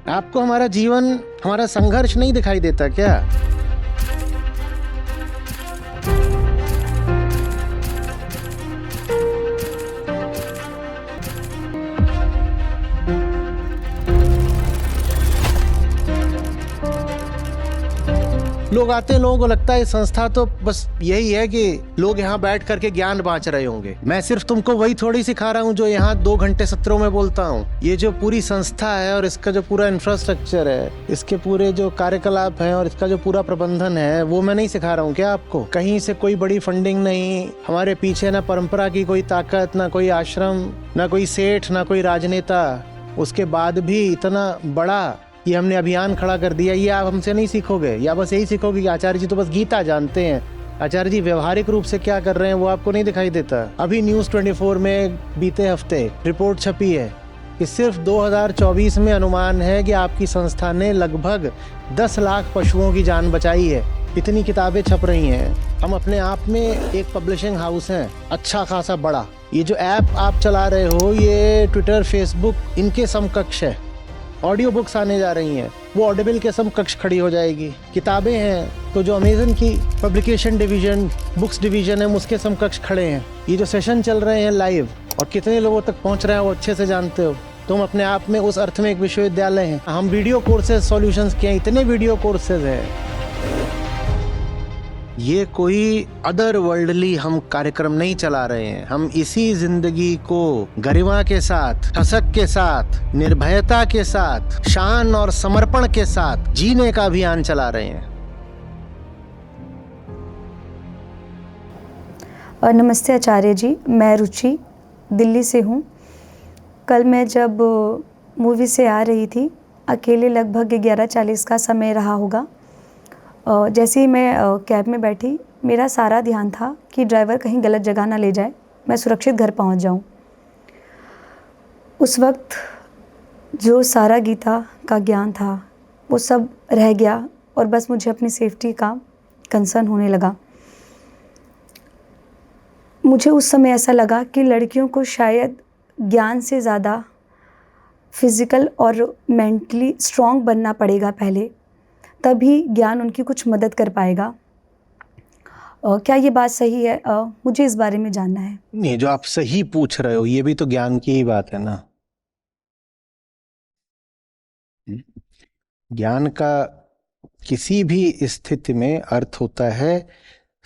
आपको हमारा जीवन, हमारा संघर्ष नहीं दिखाई देता क्या? लोग आते हैं, लोगों को लगता है संस्था तो बस यही है कि लोग यहाँ बैठ करके ज्ञान बांट रहे होंगे। मैं सिर्फ तुमको वही थोड़ी सिखा रहा हूँ जो यहाँ 2 घंटे सत्रों में बोलता हूँ। ये जो पूरी संस्था है और इसका जो पूरा इंफ्रास्ट्रक्चर है, इसके पूरे जो कार्यकलाप है और इसका जो पूरा प्रबंधन है, वो मैं नहीं सिखा रहा हूँ क्या आपको? कहीं से कोई बड़ी फंडिंग नहीं, हमारे पीछे ना परंपरा की कोई ताकत, ना कोई आश्रम, ना कोई सेठ, ना कोई राजनेता। उसके बाद भी इतना बड़ा ये हमने अभियान खड़ा कर दिया। ये आप हमसे नहीं सीखोगे, या बस यही सीखोगे कि आचार्य जी तो बस गीता जानते हैं। आचार्य जी व्यवहारिक रूप से क्या कर रहे हैं वो आपको नहीं दिखाई देता। अभी न्यूज़ 24 में बीते हफ्ते रिपोर्ट छपी है कि सिर्फ 2024 में अनुमान है कि आपकी संस्था ने लगभग 10 लाख पशुओं की जान बचाई है। इतनी किताबें छप रही हैं। हम अपने आप में एक पब्लिशिंग हाउस हैं, अच्छा खासा बड़ा। ये जो ऐप आप चला रहे हो, ये ट्विटर, फेसबुक, इनके समकक्ष है। ऑडियो बुक्स आने जा रही हैं, वो ऑडिबल के समकक्ष खड़ी हो जाएगी। किताबें हैं तो जो अमेज़न की पब्लिकेशन डिवीज़न, बुक्स डिवीज़न है, उसके समकक्ष खड़े हैं। ये जो सेशन चल रहे हैं लाइव और कितने लोगों तक पहुंच रहे हैं वो अच्छे से जानते हो। तुम अपने आप में उस अर्थ में एक विश्वविद्यालय हैं। हम वीडियो कोर्सेज सॉल्यूशंस के हैं, इतने वीडियो कोर्सेज हैं। ये कोई अदर वर्ल्डली हम कार्यक्रम नहीं चला रहे हैं। हम इसी जिंदगी को गरिमा के साथ, ठसक के साथ, निर्भयता के साथ, शान और समर्पण के साथ जीने का अभियान चला रहे हैं। नमस्ते आचार्य जी, मैं रुचि दिल्ली से हूँ। कल मैं जब मूवी से आ रही थी, अकेले लगभग 11:40 का समय रहा होगा। जैसे ही मैं कैब में बैठी, मेरा सारा ध्यान था कि ड्राइवर कहीं गलत जगह ना ले जाए, मैं सुरक्षित घर पहुंच जाऊं। उस वक्त जो सारा गीता का ज्ञान था वो सब रह गया और बस मुझे अपनी सेफ्टी का कंसर्न होने लगा। मुझे उस समय ऐसा लगा कि लड़कियों को शायद ज्ञान से ज़्यादा फिज़िकल और मेंटली स्ट्रॉन्ग बनना पड़ेगा पहले, तभी ज्ञान उनकी कुछ मदद कर पाएगा। क्या ये बात सही है? मुझे इस बारे में जानना है। नहीं, जो आप सही पूछ रहे हो ये भी तो ज्ञान की ही बात है ना। ज्ञान का किसी भी स्थिति में अर्थ होता है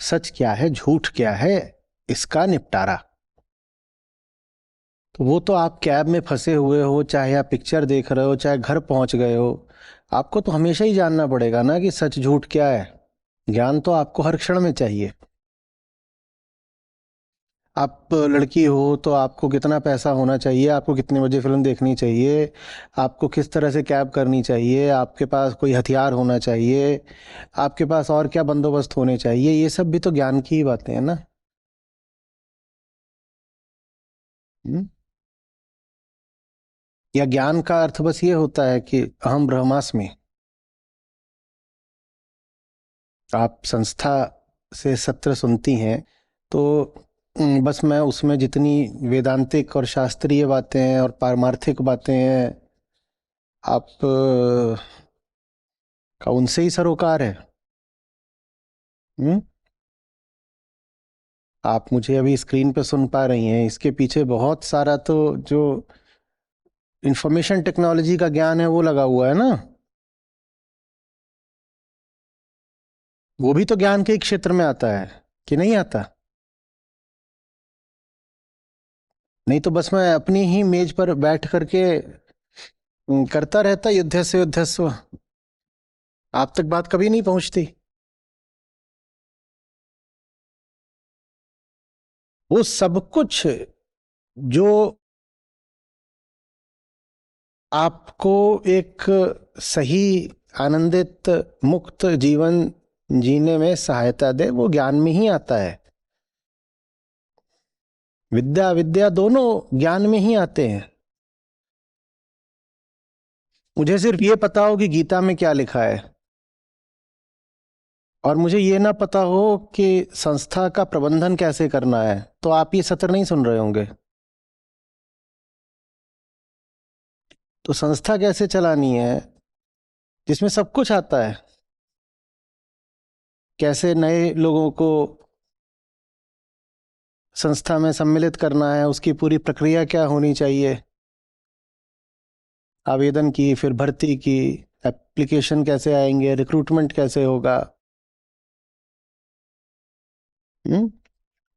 सच क्या है, झूठ क्या है, इसका निपटारा। तो वो तो आप कैब में फंसे हुए हो, चाहे आप पिक्चर देख रहे हो, चाहे घर पहुंच गए हो, आपको तो हमेशा ही जानना पड़ेगा ना कि सच झूठ क्या है। ज्ञान तो आपको हर क्षण में चाहिए। आप लड़की हो तो आपको कितना पैसा होना चाहिए, आपको कितने बजे फिल्म देखनी चाहिए, आपको किस तरह से कैब करनी चाहिए, आपके पास कोई हथियार होना चाहिए, आपके पास और क्या बंदोबस्त होने चाहिए, ये सब भी तो ज्ञान की ही बातें हैं ना। या ज्ञान का अर्थ बस ये होता है कि अहम ब्रह्मास्मि। आप संस्था से सत्र सुनती हैं तो बस मैं उसमें जितनी वेदांतिक और शास्त्रीय बातें हैं और पारमार्थिक बातें हैं, आप का उनसे ही सरोकार है। आप मुझे अभी स्क्रीन पे सुन पा रही हैं, इसके पीछे बहुत सारा तो जो इंफॉर्मेशन टेक्नोलॉजी का ज्ञान है वो लगा हुआ है ना। वो भी तो ज्ञान के ही क्षेत्र में आता है कि नहीं आता? नहीं तो बस मैं अपनी ही मेज पर बैठ करके करता रहता युद्धस्य युद्धस्व, आप तक बात कभी नहीं पहुंचती। वो सब कुछ जो आपको एक सही, आनंदित, मुक्त जीवन जीने में सहायता दे, वो ज्ञान में ही आता है। विद्या विद्या दोनों ज्ञान में ही आते हैं। मुझे सिर्फ ये पता हो कि गीता में क्या लिखा है, और मुझे ये ना पता हो कि संस्था का प्रबंधन कैसे करना है, तो आप ये सत्र नहीं सुन रहे होंगे। तो संस्था कैसे चलानी है, जिसमें सब कुछ आता है, कैसे नए लोगों को संस्था में सम्मिलित करना है, उसकी पूरी प्रक्रिया क्या होनी चाहिए, आवेदन की, फिर भर्ती की, एप्लीकेशन कैसे आएंगे, रिक्रूटमेंट कैसे होगा,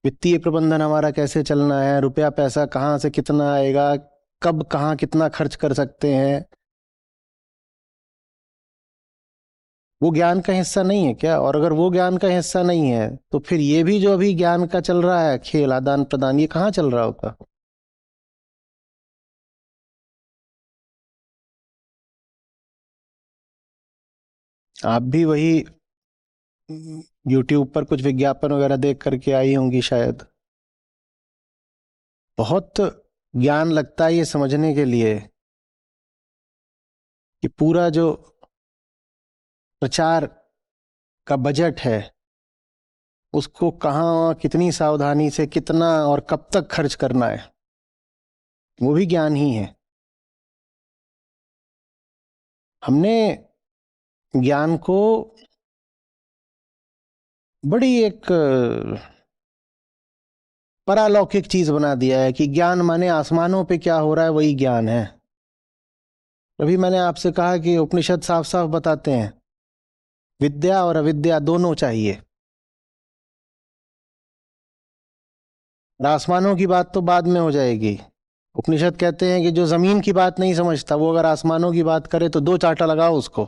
वित्तीय प्रबंधन हमारा कैसे चलना है, रुपया पैसा कहाँ से कितना आएगा, कब कहाँ कितना खर्च कर सकते हैं, वो ज्ञान का हिस्सा नहीं है क्या? और अगर वो ज्ञान का हिस्सा नहीं है तो फिर ये भी जो अभी ज्ञान का चल रहा है खेल आदान प्रदान, ये कहाँ चल रहा होता? आप भी वही यूट्यूब पर कुछ विज्ञापन वगैरह देख करके आई होंगी शायद। बहुत ज्ञान लगता है ये समझने के लिए कि पूरा जो प्रचार का बजट है उसको कहाँ कितनी सावधानी से कितना और कब तक खर्च करना है, वो भी ज्ञान ही है। हमने ज्ञान को बड़ी एक परालौकिक चीज बना दिया है कि ज्ञान माने आसमानों पे क्या हो रहा है वही ज्ञान है। अभी मैंने आपसे कहा कि उपनिषद साफ साफ बताते हैं विद्या और अविद्या दोनों चाहिए। और आसमानों की बात तो बाद में हो जाएगी। उपनिषद कहते हैं कि जो जमीन की बात नहीं समझता वो अगर आसमानों की बात करे तो दो चांटा लगाओ उसको।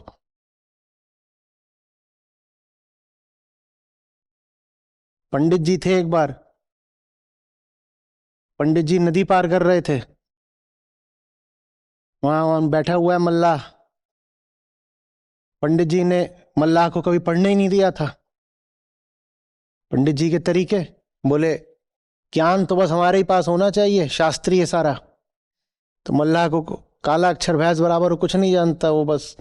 पंडित जी थे एक बार, पंडित जी नदी पार कर रहे थे, वहां बैठा हुआ है मल्लाह। पंडित जी ने मल्लाह को कभी पढ़ने ही नहीं दिया था। पंडित जी के तरीके, बोले ज्ञान तो बस हमारे ही पास होना चाहिए, शास्त्रीय सारा। तो मल्लाह को काला अक्षर भैंस बराबर वो कुछ नहीं जानता, वो बस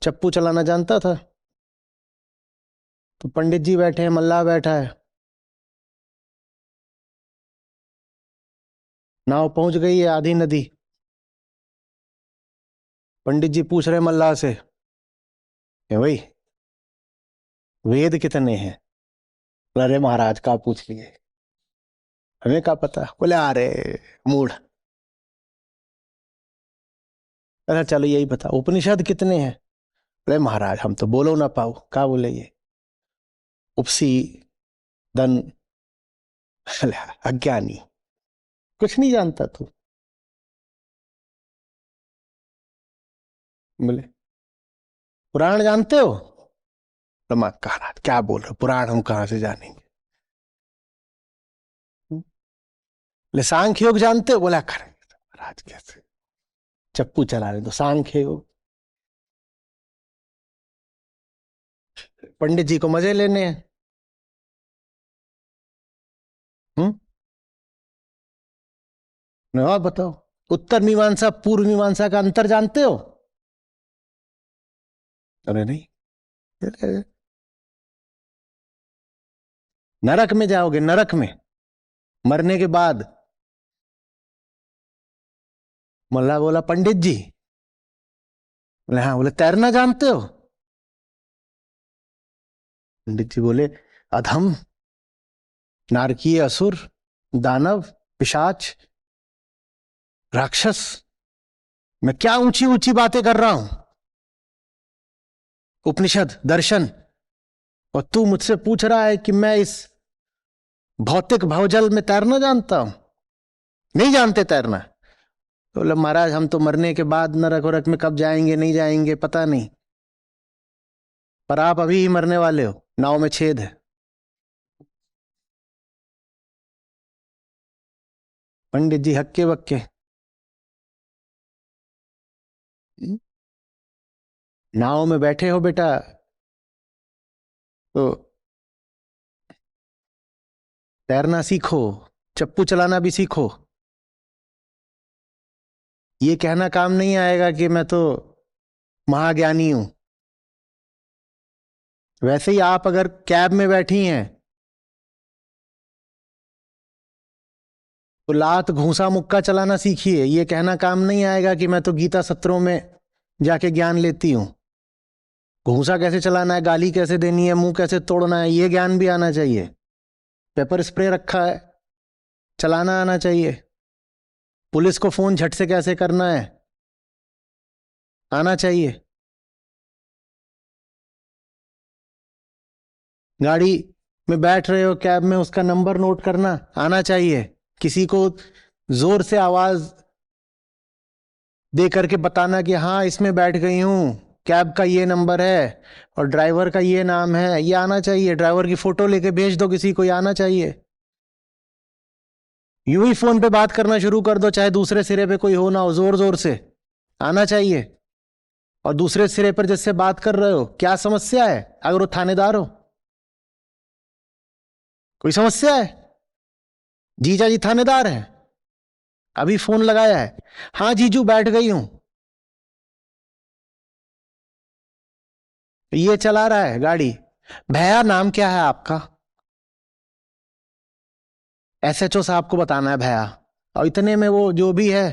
चप्पू चलाना जानता था। तो पंडित जी बैठे हैं, मल्लाह बैठा है, नाव पहुंच गई है आधी नदी। पंडित जी पूछ रहे मल्लाह से, भाई वेद कितने हैं? बोला, अरे महाराज का पूछ लिए, हमें क्या पता। बोले अरे मूढ़, अरे चलो यही बता उपनिषद कितने हैं? बोले महाराज हम तो बोलो ना पाओ। क्या बोले ये? उपसी दन अज्ञानी, कुछ नहीं जानता तू। बोले पुराण जानते हो? महाराज क्या बोल रहे, पुराण हम कहाँ से जानेंगे? बोले सांख्य योग जानते हो? बोला करेंगे महाराज कैसे, चप्पू चला रहे तो सांख्य योग। पंडित जी को मजे लेने हैं। और बताओ, उत्तर मीमांसा पूर्व मीमांसा का अंतर जानते हो? अरे नहीं। अरे नरक में जाओगे, नरक में मरने के बाद। मल्ला बोला पंडित जी। बोले हाँ। बोले तैरना जानते हो? पंडित जी बोले अधम, नारकीय, असुर, दानव, पिशाच, राक्षस, मैं क्या ऊंची ऊंची बातें कर रहा हूं, उपनिषद दर्शन, और तू मुझसे पूछ रहा है कि मैं इस भौतिक भवजल में तैरना जानता हूं? नहीं जानते तैरना? तो बोले महाराज हम तो मरने के बाद नरक वरक में कब जाएंगे नहीं जाएंगे पता नहीं, पर आप अभी ही मरने वाले हो, नाव में छेद है। पंडित जी हक्के बक्के। नाव में बैठे हो बेटा तो तैरना सीखो, चप्पू चलाना भी सीखो। ये कहना काम नहीं आएगा कि मैं तो महाज्ञानी हूं। वैसे ही आप अगर कैब में बैठी हैं तो लात घूंसा मुक्का चलाना सीखिए। ये कहना काम नहीं आएगा कि मैं तो गीता सत्रों में जाके ज्ञान लेती हूं। घूंसा कैसे चलाना है, गाली कैसे देनी है, मुंह कैसे तोड़ना है, ये ज्ञान भी आना चाहिए। पेपर स्प्रे रखा है, चलाना आना चाहिए। पुलिस को फोन झट से कैसे करना है, आना चाहिए। गाड़ी में बैठ रहे हो, कैब में, उसका नंबर नोट करना आना चाहिए। किसी को जोर से आवाज दे करके बताना कि हाँ इसमें बैठ गई हूं, कैब का ये नंबर है और ड्राइवर का ये नाम है, ये आना चाहिए। ड्राइवर की फोटो लेके भेज दो किसी को, ये आना चाहिए। यूं ही फोन पे बात करना शुरू कर दो, चाहे दूसरे सिरे पे कोई हो ना हो, जोर जोर से आना चाहिए। और दूसरे सिरे पर जिससे बात कर रहे हो, क्या समस्या है? अगर वो थानेदार हो, कोई समस्या है? जीजा जी थानेदार है, अभी फोन लगाया है, हाँ जीजू बैठ गई हूं, ये चला रहा है गाड़ी। भैया नाम क्या है आपका? एसएचओ साहब को बताना है भैया। और इतने में वो जो भी है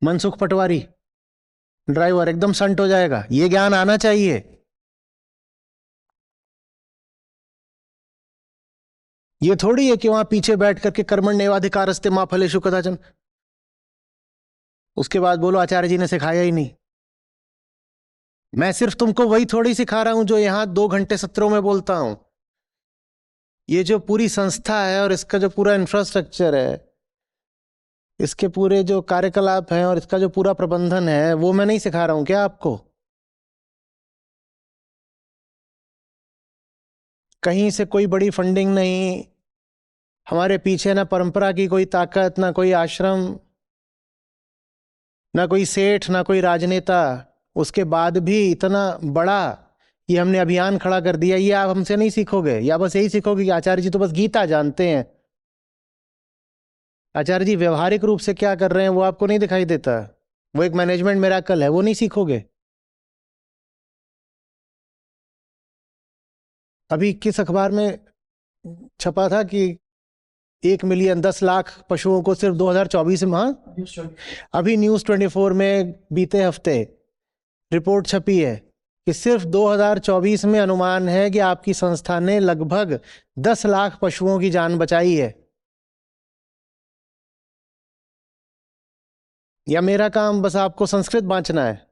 मनसुख पटवारी ड्राइवर एकदम संट हो जाएगा। ये ज्ञान आना चाहिए। ये थोड़ी है कि वहां पीछे बैठ करके कर्मण्येवाधिकारस्ते मां फलेषु कदाचन, उसके बाद बोलो आचार्य जी ने सिखाया ही नहीं। मैं सिर्फ तुमको वही थोड़ी सिखा रहा हूं जो यहां 2 घंटे सत्रों में बोलता हूं। ये जो पूरी संस्था है और इसका जो पूरा इंफ्रास्ट्रक्चर है, इसके पूरे जो कार्यकलाप हैं और इसका जो पूरा प्रबंधन है, वो मैं नहीं सिखा रहा हूं क्या आपको? कहीं से कोई बड़ी फंडिंग नहीं, हमारे पीछे ना परंपरा की कोई ताकत, ना कोई आश्रम, ना कोई सेठ, ना कोई राजनेता। उसके बाद भी इतना बड़ा ये हमने अभियान खड़ा कर दिया। ये आप हमसे नहीं सीखोगे, या बस यही सीखोगे कि आचार्य जी तो बस गीता जानते हैं। आचार्य जी व्यवहारिक रूप से क्या कर रहे हैं वो आपको नहीं दिखाई देता। वो एक मैनेजमेंट मिरेकल है, वो नहीं सीखोगे। अभी किस अखबार में छपा था कि 1 मिलियन 10 लाख पशुओं को सिर्फ 2024 में, हाँ अभी न्यूज 24 में बीते हफ्ते रिपोर्ट छपी है कि सिर्फ 2024 में अनुमान है कि आपकी संस्था ने लगभग 10 लाख पशुओं की जान बचाई है। या मेरा काम बस आपको संस्कृत बांचना है?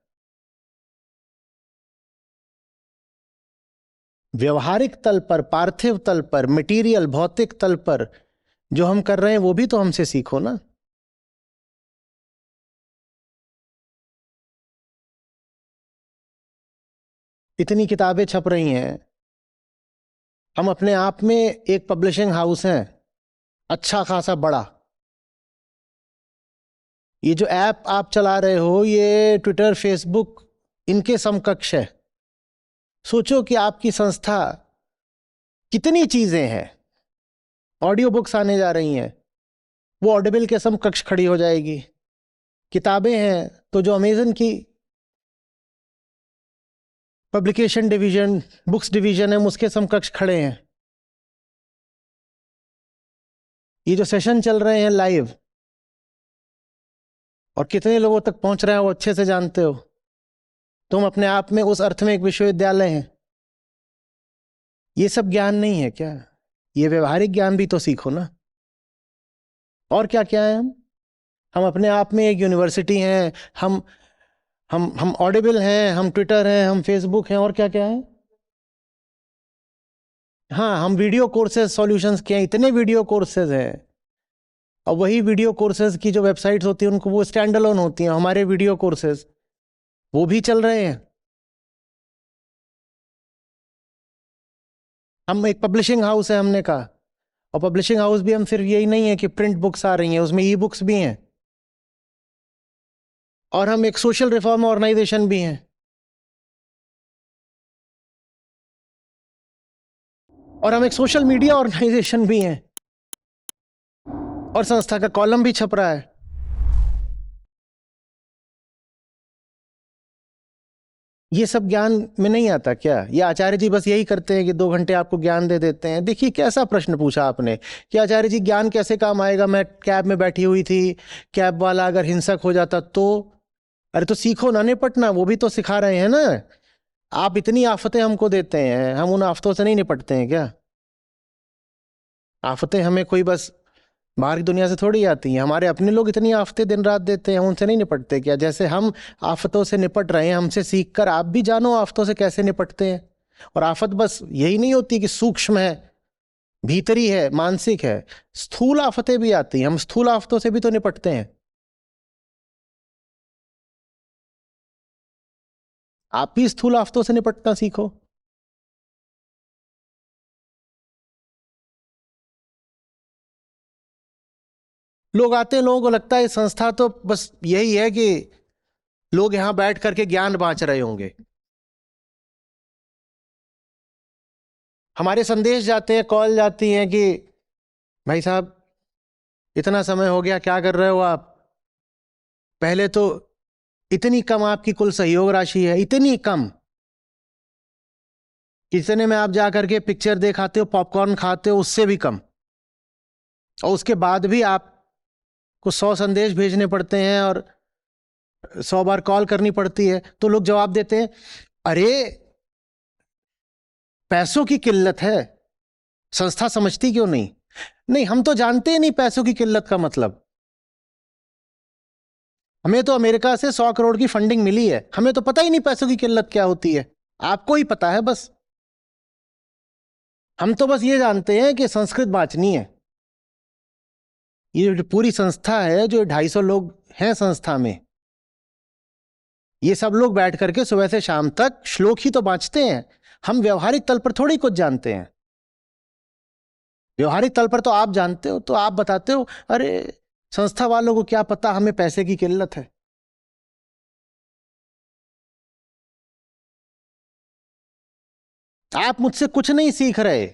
व्यवहारिक तल पर, पार्थिव तल पर, मटेरियल भौतिक तल पर जो हम कर रहे हैं वो भी तो हमसे सीखो ना। इतनी किताबें छप रही हैं, हम अपने आप में एक पब्लिशिंग हाउस हैं अच्छा खासा बड़ा। ये जो ऐप आप चला रहे हो, ये ट्विटर, फेसबुक, इनके समकक्ष है। सोचो कि आपकी संस्था कितनी चीजें हैं। ऑडियो बुक्स आने जा रही हैं, वो ऑडिबल के समकक्ष खड़ी हो जाएगी। किताबें हैं तो जो अमेजन की पब्लिकेशन डिवीजन, बुक्स डिवीजन है, उसके समकक्ष खड़े हैं। ये जो सेशन चल रहे हैं लाइव, और कितने लोगों तक पहुंच रहे हैं वो अच्छे से जानते हो। तुम अपने आप में उस अर्थ में एक विश्वविद्यालय है। ये सब ज्ञान नहीं है क्या? ये व्यवहारिक ज्ञान भी तो सीखो ना। और क्या क्या है? हम अपने आप में एक यूनिवर्सिटी हैं, हम ऑडिबल हैं, हम ट्विटर हैं, हम फेसबुक हैं, और क्या क्या है? हाँ, हम वीडियो कोर्सेज सॉल्यूशंस के हैं, इतने वीडियो कोर्सेज हैं। और वही वीडियो कोर्सेज की जो वेबसाइट्स होती हैं उनको, वो स्टैंड अलोन होती हैं। हमारे वीडियो कोर्सेज वो भी चल रहे हैं। हम एक पब्लिशिंग हाउस है, हमने कहा। और पब्लिशिंग हाउस भी हम सिर्फ यही नहीं है कि प्रिंट बुक्स आ रही हैं, उसमें ई बुक्स भी हैं। और हम एक सोशल रिफॉर्म ऑर्गेनाइजेशन भी हैं। और हम एक सोशल मीडिया ऑर्गेनाइजेशन भी हैं। और संस्था का कॉलम भी छप रहा है। ये सब ज्ञान में नहीं आता क्या? ये आचार्य जी बस यही करते हैं कि 2 घंटे आपको ज्ञान दे देते हैं। देखिए कैसा प्रश्न पूछा आपने कि आचार्य जी ज्ञान कैसे काम आएगा? मैं कैब में बैठी हुई थी, कैब वाला अगर हिंसक हो जाता तो अरे तो सीखो ना निपटना, वो भी तो सिखा रहे हैं ना। आप इतनी आफतें हमको देते हैं, हम उन आफतों से नहीं निपटते हैं क्या? आफतें हमें कोई बस बाहर की दुनिया से थोड़ी आती हैं, हमारे अपने लोग इतनी आफतें दिन रात देते हैं, हम उनसे नहीं निपटते क्या? जैसे हम आफतों से निपट रहे हैं, हमसे सीख कर आप भी जानो आफतों से कैसे निपटते हैं। और आफत बस यही नहीं होती कि सूक्ष्म है, भीतरी है, मानसिक है, स्थूल आफतें भी आती हैं, हम स्थूल आफतों से भी तो निपटते हैं। आप भी स्थूल आफतों से निपटना सीखो। लोग आते हैं, लोगों को लगता है संस्था तो बस यही है कि लोग यहां बैठ करके ज्ञान बांट रहे होंगे। हमारे संदेश जाते हैं, कॉल जाती हैं कि भाई साहब इतना समय हो गया, क्या कर रहे हो आप? पहले तो इतनी कम आपकी कुल सहयोग राशि है, इतनी कम। इतने में आप जा करके पिक्चर देखाते हो, पॉपकॉर्न खाते हो, उससे भी कम। और उसके बाद भी आपको 100 संदेश भेजने पड़ते हैं और 100 बार कॉल करनी पड़ती है। तो लोग जवाब देते हैं, अरे पैसों की किल्लत है, संस्था समझती क्यों नहीं? नहीं, हम तो जानते ही नहीं पैसों की किल्लत का मतलब। हमें तो अमेरिका से 100 करोड़ की फंडिंग मिली है, हमें तो पता ही नहीं पैसों की किल्लत क्या होती है। आपको ही पता है बस। हम तो बस ये जानते हैं कि संस्कृत बांचनी है। ये जो पूरी संस्था है, जो 250 लोग हैं संस्था में, ये सब लोग बैठ करके सुबह से शाम तक श्लोक ही तो बांचते हैं। हम व्यवहारिक तल पर थोड़ी कुछ जानते हैं। व्यवहारिक तल पर तो आप जानते हो, तो आप बताते हो, अरे संस्था वालों को क्या पता हमें पैसे की किल्लत है। आप मुझसे कुछ नहीं सीख रहे।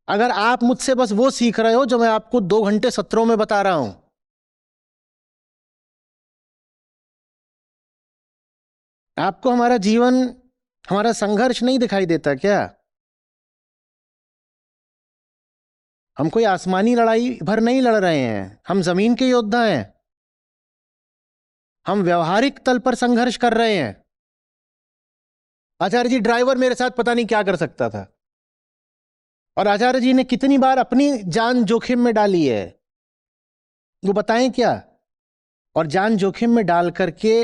अगर आप मुझसे बस वो सीख रहे हो जो मैं आपको 2 घंटे सत्रों में बता रहा हूं, आपको हमारा जीवन, हमारा संघर्ष नहीं दिखाई देता क्या? हम कोई आसमानी लड़ाई भर नहीं लड़ रहे हैं, हम जमीन के योद्धा हैं। हम व्यवहारिक तल पर संघर्ष कर रहे हैं। आचार्य जी ड्राइवर मेरे साथ पता नहीं क्या कर सकता था, और आचार्य जी ने कितनी बार अपनी जान जोखिम में डाली है, वो बताएं क्या? और जान जोखिम में डाल करके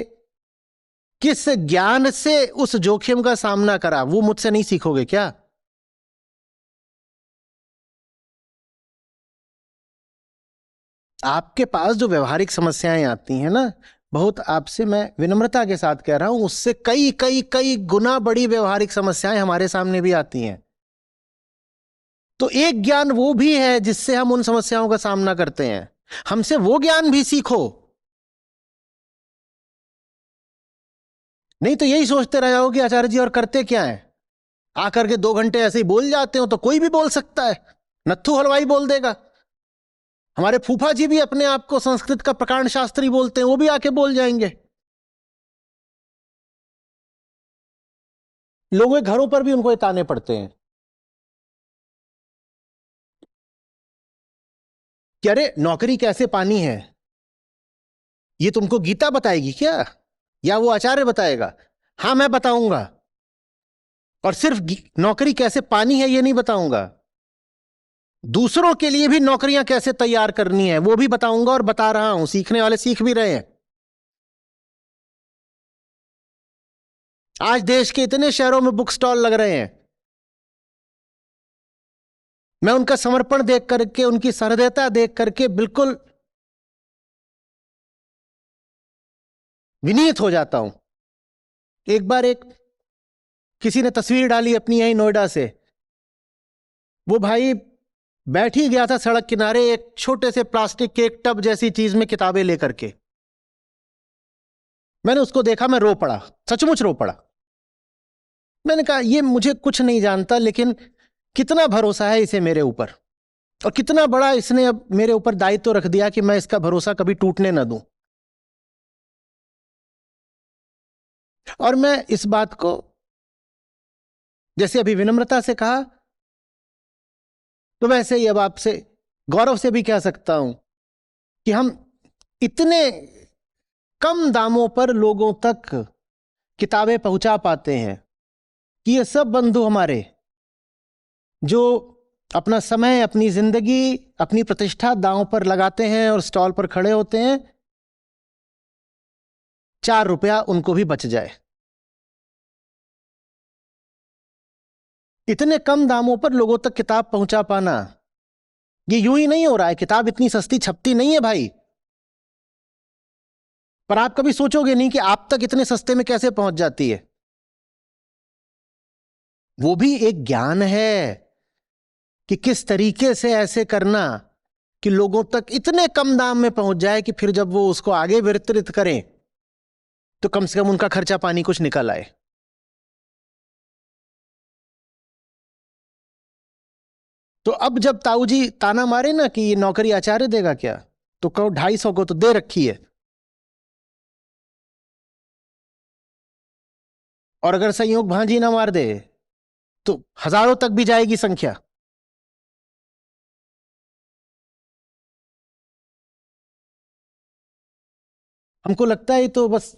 किस ज्ञान से उस जोखिम का सामना करा, वो मुझसे नहीं सीखोगे क्या? आपके पास जो व्यवहारिक समस्याएं आती हैं ना, बहुत आपसे मैं विनम्रता के साथ कह रहा हूं, उससे कई कई कई गुना बड़ी व्यवहारिक समस्याएं हमारे सामने भी आती हैं। तो एक ज्ञान वो भी है जिससे हम उन समस्याओं का सामना करते हैं, हमसे वो ज्ञान भी सीखो। नहीं तो यही सोचते रहे हो कि आचार्य जी और करते क्या है, आकर के 2 घंटे ऐसे ही बोल जाते हो, तो कोई भी बोल सकता है, नत्थु हलवाई बोल देगा। हमारे फूफा जी भी अपने आप को संस्कृत का प्रकांड शास्त्री बोलते हैं, वो भी आके बोल जाएंगे। लोगों के घरों पर भी उनको ये ताने पड़ते हैं कि अरे नौकरी कैसे पानी है, ये तुमको गीता बताएगी क्या, या वो आचार्य बताएगा? हां मैं बताऊंगा, और सिर्फ नौकरी कैसे पानी है ये नहीं बताऊंगा, दूसरों के लिए भी नौकरियां कैसे तैयार करनी है वो भी बताऊंगा, और बता रहा हूं, सीखने वाले सीख भी रहे हैं। आज देश के इतने शहरों में बुक स्टॉल लग रहे हैं, मैं उनका समर्पण देख करके, उनकी सहृदयता देख करके बिल्कुल विनीत हो जाता हूं। एक बार किसी ने तस्वीर डाली अपनी यही नोएडा से, वो भाई बैठ ही गया था सड़क किनारे एक छोटे से प्लास्टिक के एक टब जैसी चीज में किताबें लेकर के। मैंने उसको देखा, मैं रो पड़ा, सचमुच रो पड़ा। मैंने कहा ये मुझे कुछ नहीं जानता, लेकिन कितना भरोसा है इसे मेरे ऊपर, और कितना बड़ा इसने अब मेरे ऊपर दायित्व रख दिया कि मैं इसका भरोसा कभी टूटने न दूं। और मैं इस बात को जैसे अभी विनम्रता से कहा, तो वैसे ही अब आपसे गौरव से भी कह सकता हूं कि हम इतने कम दामों पर लोगों तक किताबें पहुंचा पाते हैं कि ये सब बंधु हमारे जो अपना समय, अपनी जिंदगी, अपनी प्रतिष्ठा दांव पर लगाते हैं और स्टॉल पर खड़े होते हैं, 4 रुपया उनको भी बच जाए। इतने कम दामों पर लोगों तक किताब पहुंचा पाना, ये यूं ही नहीं हो रहा है। किताब इतनी सस्ती छपती नहीं है भाई। पर आप कभी सोचोगे नहीं कि आप तक इतने सस्ते में कैसे पहुंच जाती है। वो भी एक ज्ञान है कि किस तरीके से ऐसे करना कि लोगों तक इतने कम दाम में पहुंच जाए कि फिर जब वो उसको आगे वितरित करें तो कम से कम उनका खर्चा पानी कुछ निकल आए। तो अब जब ताऊ जी ताना मारे ना कि ये नौकरी आचार्य देगा क्या, तो कहो 250 को तो दे रखी है, और अगर संयोग भांजी ना मार दे तो हजारों तक भी जाएगी संख्या। हमको लगता है तो बस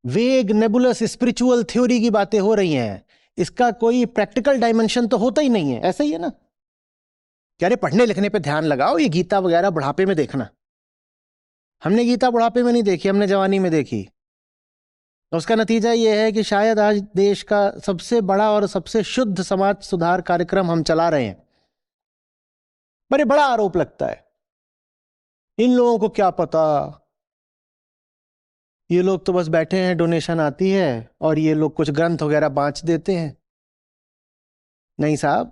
वेग, नेबुलस, स्पिरिचुअल थ्योरी की बातें हो रही हैं। इसका कोई प्रैक्टिकल डायमेंशन तो होता ही नहीं है। ऐसा ही है ना, कह रहे पढ़ने लिखने पे ध्यान लगाओ, ये गीता वगैरह बुढ़ापे में देखना। हमने गीता बुढ़ापे में नहीं देखी, हमने जवानी में देखी। तो उसका नतीजा ये है कि शायद आज देश का सबसे बड़ा और सबसे शुद्ध समाज सुधार कार्यक्रम हम चला रहे हैं। पर ये बड़ा आरोप लगता है, इन लोगों को क्या पता, ये लोग तो बस बैठे हैं, डोनेशन आती है और ये लोग कुछ ग्रंथ वगैरह बांच देते हैं। नहीं साहब,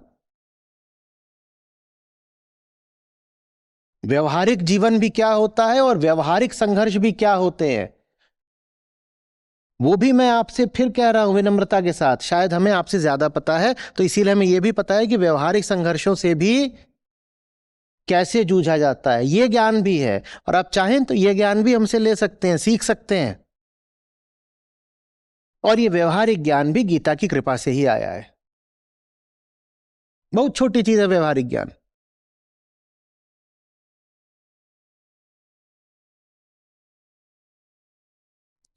व्यवहारिक जीवन भी क्या होता है और व्यवहारिक संघर्ष भी क्या होते हैं, वो भी मैं आपसे फिर कह रहा हूं विनम्रता के साथ। शायद हमें आपसे ज्यादा पता है, तो इसीलिए हमें यह भी पता है कि व्यवहारिक संघर्षों से भी कैसे जूझा जाता है, ये ज्ञान भी है। और आप चाहें तो ये ज्ञान भी हमसे ले सकते हैं, सीख सकते हैं। और ये व्यवहारिक ज्ञान भी गीता की कृपा से ही आया है। बहुत छोटी चीज है व्यवहारिक ज्ञान।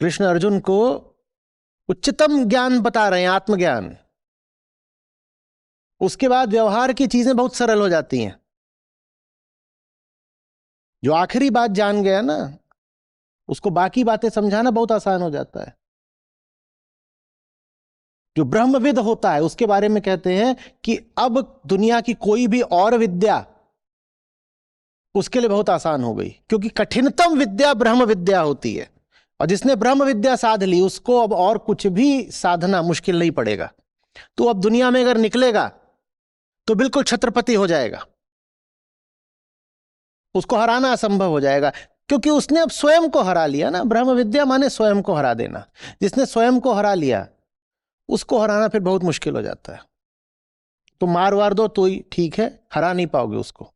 कृष्ण अर्जुन को उच्चतम ज्ञान बता रहे हैं, आत्मज्ञान। उसके बाद व्यवहार की चीजें बहुत सरल हो जाती हैं। जो आखिरी बात जान गया ना, उसको बाकी बातें समझाना बहुत आसान हो जाता है। जो ब्रह्मविद होता है उसके बारे में कहते हैं कि अब दुनिया की कोई भी और विद्या उसके लिए बहुत आसान हो गई, क्योंकि कठिनतम विद्या ब्रह्म विद्या होती है। और जिसने ब्रह्म विद्या साध ली उसको अब और कुछ भी साधना मुश्किल नहीं पड़ेगा। तो अब दुनिया में अगर निकलेगा तो बिल्कुल छत्रपति हो जाएगा, उसको हराना असंभव हो जाएगा, क्योंकि उसने अब स्वयं को हरा लिया ना। ब्रह्म विद्या माने स्वयं को हरा देना। जिसने स्वयं को हरा लिया उसको हराना फिर बहुत मुश्किल हो जाता है। तो मार वार दो तो ही ठीक है, हरा नहीं पाओगे उसको।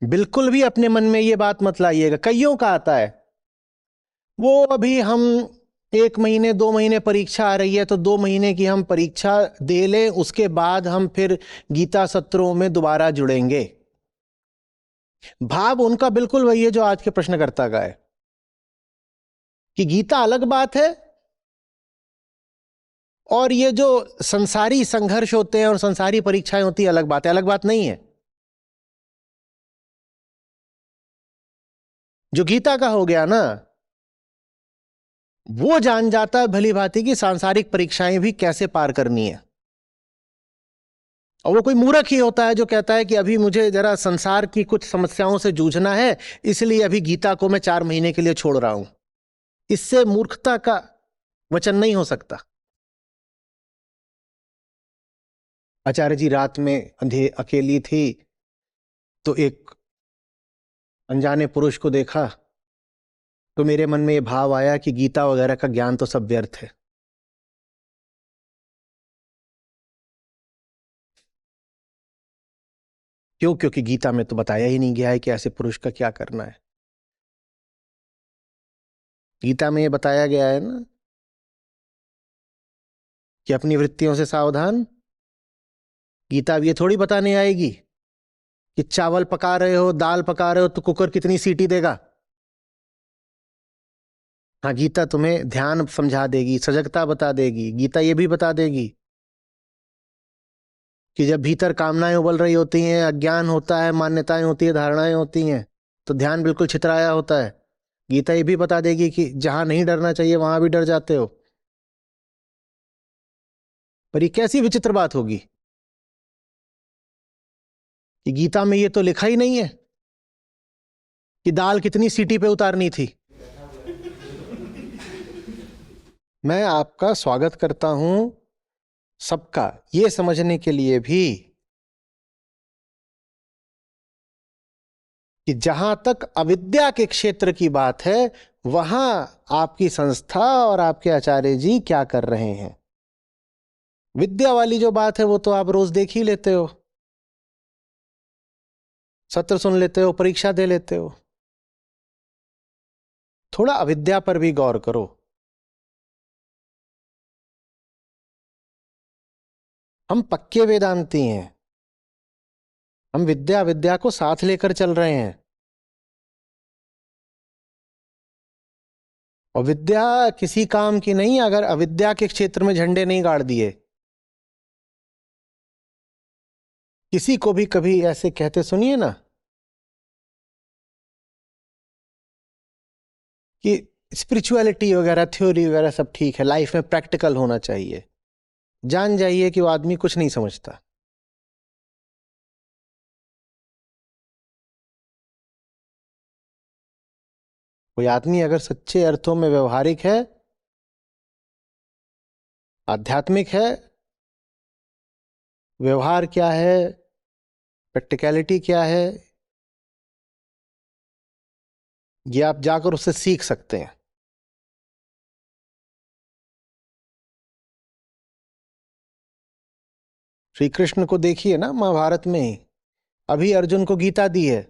बिल्कुल भी अपने मन में ये बात मत लाइएगा। कईयों का आता है, वो अभी हम 1 महीने 2 महीने परीक्षा आ रही है तो 2 महीने की हम परीक्षा दे लें, उसके बाद हम फिर गीता सत्रों में दोबारा जुड़ेंगे। भाव उनका बिल्कुल वही है जो आज के प्रश्नकर्ता का है, कि गीता अलग बात है और ये जो संसारी संघर्ष होते हैं और संसारी परीक्षाएं होती है अलग बात है। अलग बात नहीं है। जो गीता का हो गया ना, वो जान जाता है भली भांति कि सांसारिक परीक्षाएं भी कैसे पार करनी है। और वो कोई मूर्ख ही होता है जो कहता है कि अभी मुझे जरा संसार की कुछ समस्याओं से जूझना है, इसलिए अभी गीता को मैं 4 महीने के लिए छोड़ रहा हूं। इससे मूर्खता का वचन नहीं हो सकता। आचार्य जी रात में अकेली थी तो एक अनजाने पुरुष को देखा, तो मेरे मन में यह भाव आया कि गीता वगैरह का ज्ञान तो सब व्यर्थ है। क्यों? क्योंकि गीता में तो बताया ही नहीं गया है कि ऐसे पुरुष का क्या करना है। गीता में यह बताया गया है ना कि अपनी वृत्तियों से सावधान। गीता अब ये थोड़ी बताने आएगी कि चावल पका रहे हो, दाल पका रहे हो तो कुकर कितनी सीटी देगा। हाँ, गीता तुम्हें ध्यान समझा देगी, सजगता बता देगी। गीता ये भी बता देगी कि जब भीतर कामनाएं उबल रही होती हैं, अज्ञान होता है, मान्यताएं होती है, धारणाएं होती हैं, तो ध्यान बिल्कुल छितराया होता है। गीता ये भी बता देगी कि जहां नहीं डरना चाहिए वहां भी डर जाते हो। पर ये कैसी विचित्र बात होगी कि गीता में ये तो लिखा ही नहीं है कि दाल कितनी सीटी पे उतारनी थी। मैं आपका स्वागत करता हूं सबका ये समझने के लिए भी कि जहां तक अविद्या के क्षेत्र की बात है, वहां आपकी संस्था और आपके आचार्य जी क्या कर रहे हैं। विद्या वाली जो बात है वो तो आप रोज देख ही लेते हो, सत्र सुन लेते हो, परीक्षा दे लेते हो। थोड़ा अविद्या पर भी गौर करो। हम पक्के वेदांती हैं, हम विद्या विद्या को साथ लेकर चल रहे हैं। और विद्या किसी काम की नहीं अगर अविद्या के क्षेत्र में झंडे नहीं गाड़ दिए। किसी को भी कभी ऐसे कहते सुनिए ना कि स्पिरिचुअलिटी वगैरह, थ्योरी वगैरह सब ठीक है, लाइफ में प्रैक्टिकल होना चाहिए। जान जाइए कि वो आदमी कुछ नहीं समझता। कोई आदमी अगर सच्चे अर्थों में व्यवहारिक है, आध्यात्मिक है, व्यवहार क्या है, प्रैक्टिकलिटी क्या है, ये आप जाकर उससे सीख सकते हैं। श्री कृष्ण को देखिए ना महाभारत में ही, अभी अर्जुन को गीता दी है।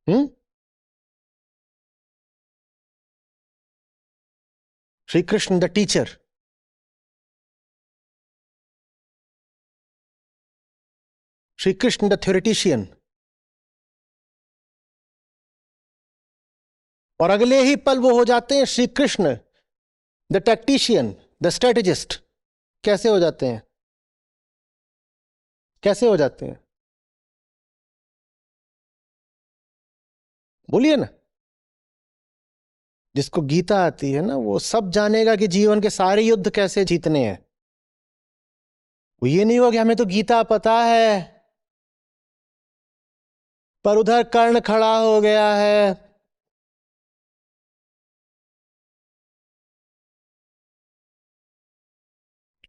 हम्म। Shri Krishna the teacher, Shri Krishna the theoretician, और अगले ही पल वो हो जाते हैं Shri Krishna the tactician, the strategist. कैसे हो जाते हैं, कैसे हो जाते हैं, बोलिए ना। जिसको गीता आती है ना वो सब जानेगा कि जीवन के सारे युद्ध कैसे जीतने हैं। वो ये नहीं होगा कि हमें तो गीता पता है पर उधर कर्ण खड़ा हो गया है,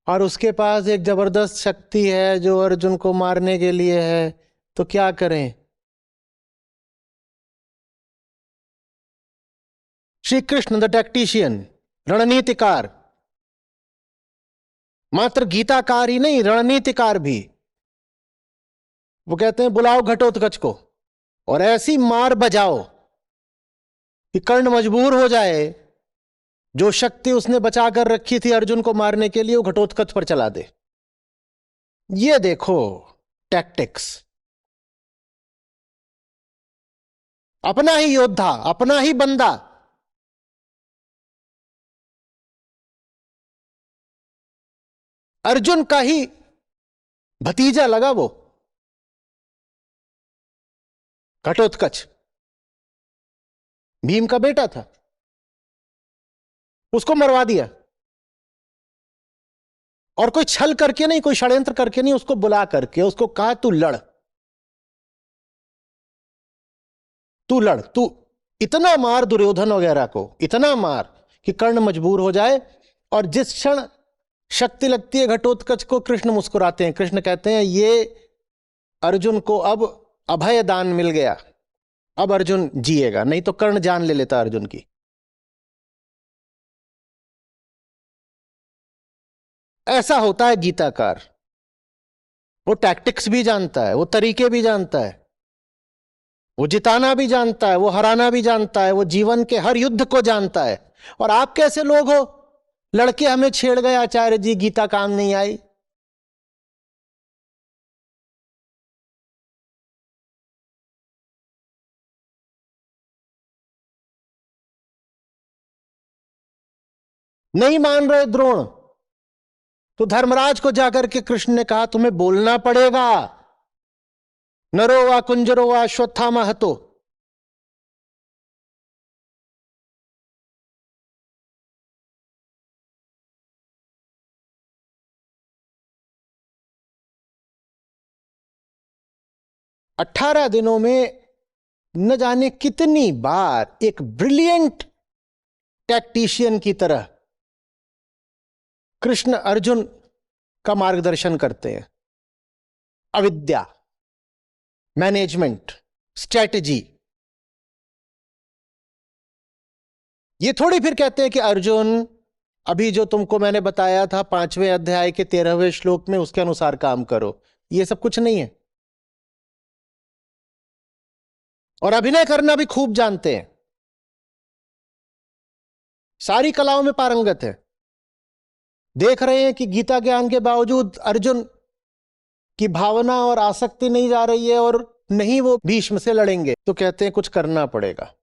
और उसके पास एक जबरदस्त शक्ति है जो अर्जुन को मारने के लिए है, तो क्या करें। श्री कृष्ण द टैक्टिशियन, रणनीतिकार, मात्र गीताकार ही नहीं रणनीतिकार भी। वो कहते हैं बुलाओ घटोत्कच को और ऐसी मार बजाओ कि कर्ण मजबूर हो जाए, जो शक्ति उसने बचा कर रखी थी अर्जुन को मारने के लिए वो घटोत्कच पर चला दे। ये देखो टैक्टिक्स। अपना ही योद्धा, अपना ही बंदा। अर्जुन का ही भतीजा लगा वो घटोत्कच, भीम का बेटा था, उसको मरवा दिया। और कोई छल करके नहीं, कोई षड्यंत्र करके नहीं, उसको बुला करके उसको कहा तू लड़, तू लड़, तू इतना मार दुर्योधन वगैरह को, इतना मार कि कर्ण मजबूर हो जाए। और जिस क्षण शक्ति लगती है घटोत्कच को, कृष्ण मुस्कुराते हैं। कृष्ण कहते हैं ये अर्जुन को अब अभय दान मिल गया, अब अर्जुन जिएगा, नहीं तो कर्ण जान ले लेता अर्जुन की। ऐसा होता है गीताकार। वो टैक्टिक्स भी जानता है, वो तरीके भी जानता है, वो जिताना भी जानता है, वो हराना भी जानता है, वो जीवन के हर युद्ध को जानता है। और आप कैसे लोग हो, लड़के हमें छेड़ गए आचार्य जी, गीता काम नहीं आई। नहीं मान रहे द्रोण, तो धर्मराज को जाकर के कृष्ण ने कहा तुम्हें बोलना पड़ेगा, नरो वा कुंजरो वा अश्वत्थामा हतो। अठारह दिनों में न जाने कितनी बार एक ब्रिलियंट टैक्टिशियन की तरह कृष्ण अर्जुन का मार्गदर्शन करते हैं। अविद्या, मैनेजमेंट, स्ट्रैटेजी। ये थोड़ी फिर कहते हैं कि अर्जुन अभी जो तुमको मैंने बताया था 5वें अध्याय के 13वें श्लोक में उसके अनुसार काम करो। ये सब कुछ नहीं है। और अभिनय करना भी खूब जानते हैं, सारी कलाओं में पारंगत है। देख रहे हैं कि गीता ज्ञान के बावजूद अर्जुन की भावना और आसक्ति नहीं जा रही है और नहीं वो भीष्म से लड़ेंगे, तो कहते हैं कुछ करना पड़ेगा।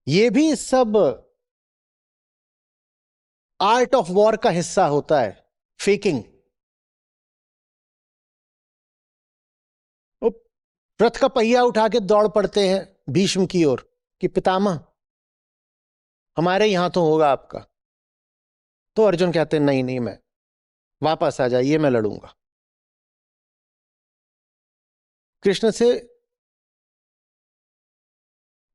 ये भी सब आर्ट ऑफ वॉर का हिस्सा होता है, फेकिंग। रथ का पहिया उठा के दौड़ पड़ते हैं भीष्म की ओर कि पितामह हमारे यहां तो होगा आपका। तो अर्जुन कहते हैं नहीं नहीं, मैं वापस आ जाइए, मैं लड़ूंगा। कृष्ण से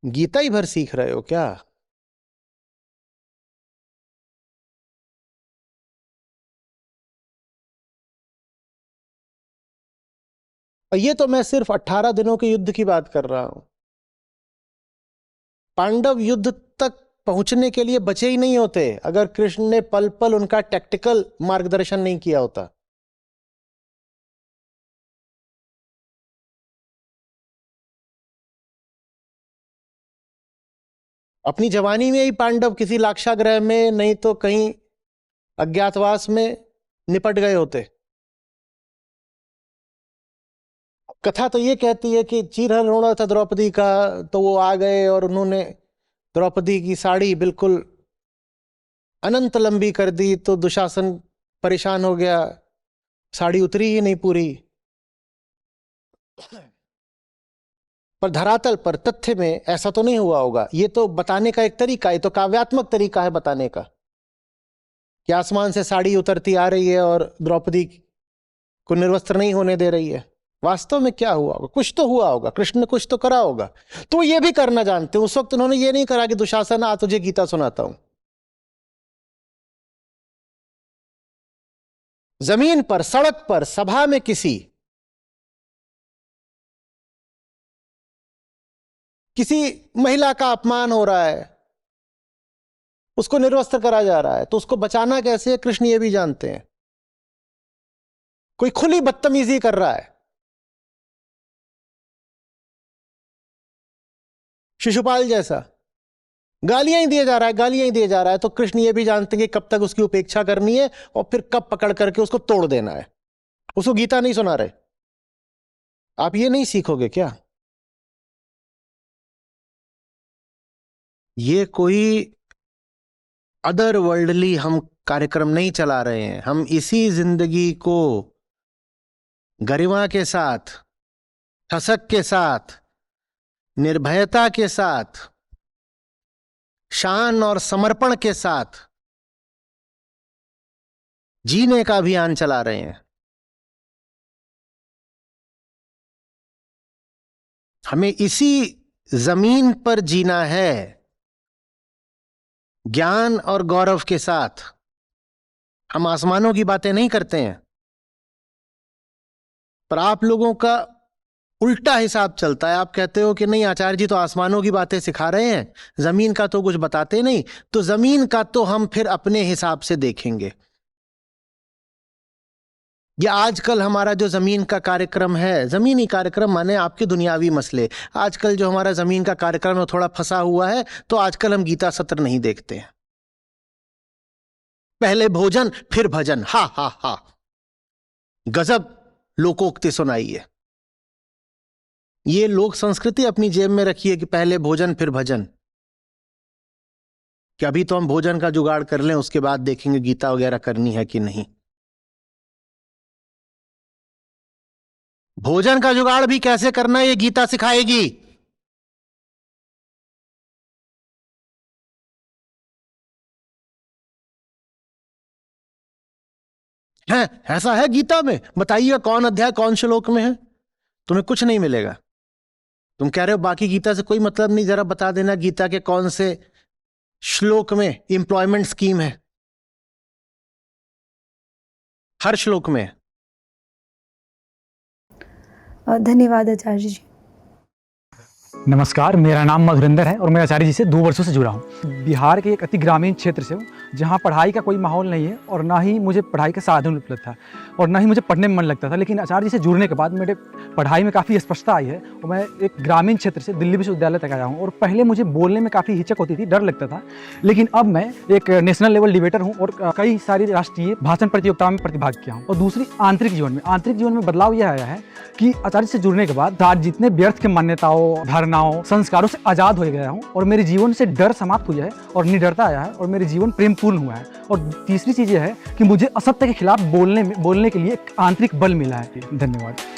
गीता ही भर सीख रहे हो क्या? और ये तो मैं सिर्फ 18 दिनों के युद्ध की बात कर रहा हूं। पांडव युद्ध तक पहुंचने के लिए बचे ही नहीं होते अगर कृष्ण ने पल पल उनका टैक्टिकल मार्गदर्शन नहीं किया होता। अपनी जवानी में ही पांडव किसी लाक्षागृह में नहीं तो कहीं अज्ञातवास में निपट गए होते। कथा तो ये कहती है कि चीरहरण होना था द्रौपदी का, तो वो आ गए और उन्होंने द्रौपदी की साड़ी बिल्कुल अनंत लंबी कर दी, तो दुशासन परेशान हो गया, साड़ी उतरी ही नहीं पूरी। पर धरातल पर तथ्य में ऐसा तो नहीं हुआ होगा। ये तो बताने का एक तरीका है, तो काव्यात्मक तरीका है बताने का कि आसमान से साड़ी उतरती आ रही है और द्रौपदी को निर्वस्त्र नहीं होने दे रही है। वास्तव में क्या हुआ होगा? कुछ तो हुआ होगा, कृष्ण ने कुछ तो करा होगा। तो ये भी करना जानते हैं। उस वक्त उन्होंने ये नहीं करा कि दुशासन आ तुझे गीता सुनाता हूं। जमीन पर, सड़क पर, सभा में किसी महिला का अपमान हो रहा है, उसको निर्वस्त्र करा जा रहा है, तो उसको बचाना कैसे है कृष्ण ये भी जानते हैं। कोई खुली बदतमीजी कर रहा है, शिशुपाल जैसा गालियां ही दिए जा रहा है, गालियां ही दिए जा रहा है, तो कृष्ण ये भी जानते हैं कि कब तक उसकी उपेक्षा करनी है और फिर कब पकड़ करके उसको तोड़ देना है। उसको गीता नहीं सुना रहे। आप ये नहीं सीखोगे क्या? ये कोई अदर वर्ल्डली हम कार्यक्रम नहीं चला रहे हैं। हम इसी जिंदगी को गरिमा के साथ, ठसक के साथ, निर्भयता के साथ, शान और समर्पण के साथ जीने का अभियान चला रहे हैं। हमें इसी जमीन पर जीना है, ज्ञान और गौरव के साथ। हम आसमानों की बातें नहीं करते हैं। पर आप लोगों का उल्टा हिसाब चलता है। आप कहते हो कि नहीं आचार्य जी तो आसमानों की बातें सिखा रहे हैं, जमीन का तो कुछ बताते नहीं। तो जमीन का तो हम फिर अपने हिसाब से देखेंगे। ये आजकल हमारा जो जमीन का कार्यक्रम है, जमीनी कार्यक्रम माने आपके दुनियावी मसले, आजकल जो हमारा जमीन का कार्यक्रम है थोड़ा फंसा हुआ है। तो आजकल हम गीता सत्र नहीं देखते हैं। पहले भोजन फिर भजन, हा हा हा, गजब लोकोक्ति सुनाई है। ये लोक संस्कृति अपनी जेब में रखी है कि पहले भोजन फिर भजन। कि अभी तो हम भोजन का जुगाड़ कर लें, उसके बाद देखेंगे गीता वगैरह करनी है कि नहीं। भोजन का जुगाड़ भी कैसे करना है ये गीता सिखाएगी। है ऐसा है गीता में? बताइए कौन अध्याय कौन श्लोक में है। तुम्हें कुछ नहीं मिलेगा। तुम कह रहे हो बाकी गीता से कोई मतलब नहीं, जरा बता देना गीता के कौन से श्लोक में एम्प्लॉयमेंट स्कीम है। हर श्लोक में। धन्यवाद आचार्य जी। नमस्कार, मेरा नाम मधुरेंद्र है और मैं आचार्य जी से 2 वर्षों से जुड़ा हूँ। बिहार के एक अति ग्रामीण क्षेत्र से हूँ जहाँ पढ़ाई का कोई माहौल नहीं है और ना ही मुझे पढ़ाई का साधन उपलब्ध था और ना ही मुझे पढ़ने में मन लगता था। लेकिन आचार्य जी से जुड़ने के बाद मेरे पढ़ाई में काफ़ी स्पष्टता आई है और मैं एक ग्रामीण क्षेत्र से दिल्ली विश्वविद्यालय तक आया हूँ। और पहले मुझे बोलने में काफ़ी हिचक होती थी, डर लगता था, लेकिन अब मैं एक नेशनल लेवल डिबेटर हूँ और कई सारी राष्ट्रीय भाषण प्रतियोगिताओं में प्रतिभाग किया हूँ। और दूसरी आंतरिक जीवन में बदलाव यह आया है कि आचार्य से जुड़ने के बाद आज जितने व्यर्थ के मान्यताओं, धारणाओं, संस्कारों से आज़ाद हो गया हूँ और मेरे जीवन से डर समाप्त हुआ है और निडरता आया है और मेरे जीवन प्रेमपूर्ण हुआ है। और तीसरी चीज़ यह है कि मुझे असत्य के खिलाफ बोलने के लिए एक आंतरिक बल मिला है। धन्यवाद।